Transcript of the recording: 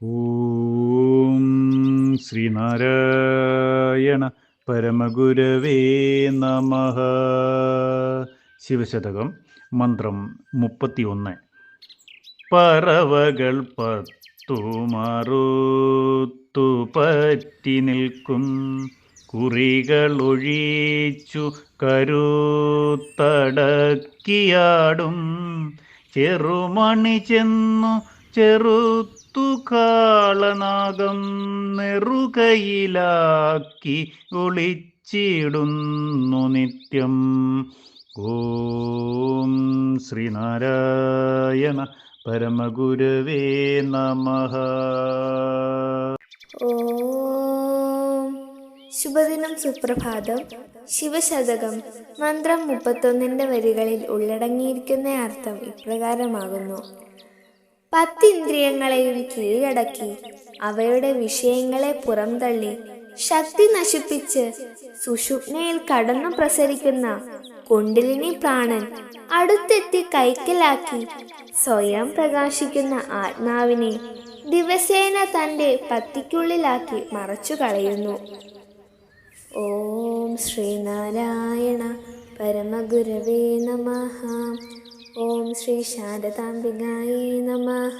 ഓം ശ്രീനാരായണ പരമഗുരവേ നമഃ. ശിവശതകം മന്ത്രം 31. പറവകൾ പത്തു മറുത്തു പറ്റി നിൽക്കും കുറികളൊഴിച്ചു കരുത്തടക്കിയാടും ചെറുമണി ചെന്നു ചെറുത്തു കാളനാഗം നെറുകയിലാക്കി ഒളിച്ചിടുന്നു നിത്യം. ഓം ശ്രീനാരായണ പരമഗുരവേ നമഃ. ഓം ശുഭദിനം, സുപ്രഭാതം. ശിവശതകം മന്ത്രം 31 വരികളിൽ ഉള്ളടങ്ങിയിരിക്കുന്ന അർത്ഥം ഇപ്രകാരമാകുന്നു: 10 ഇന്ദ്രിയങ്ങളെയും കീഴടക്കി അവയുടെ വിഷയങ്ങളെ പുറംതള്ളി ശക്തി നശിപ്പിച്ച് സുഷുമ്നയിൽ കടന്നു പ്രസരിക്കുന്ന കുണ്ഡലിനി പ്രാണൻ അടുത്തെത്തി കൈക്കലാക്കി സ്വയം പ്രകാശിക്കുന്ന ആത്മാവിനെ ദിവസേന തൻ്റെ പത്തിക്കുള്ളിലാക്കി മറച്ചു കളയുന്നു. ഓം ശ്രീനാരായണ പരമഗുരവേ നമഃ. ഓം ശ്രീ ശാരദാംബികായേ നമഃ.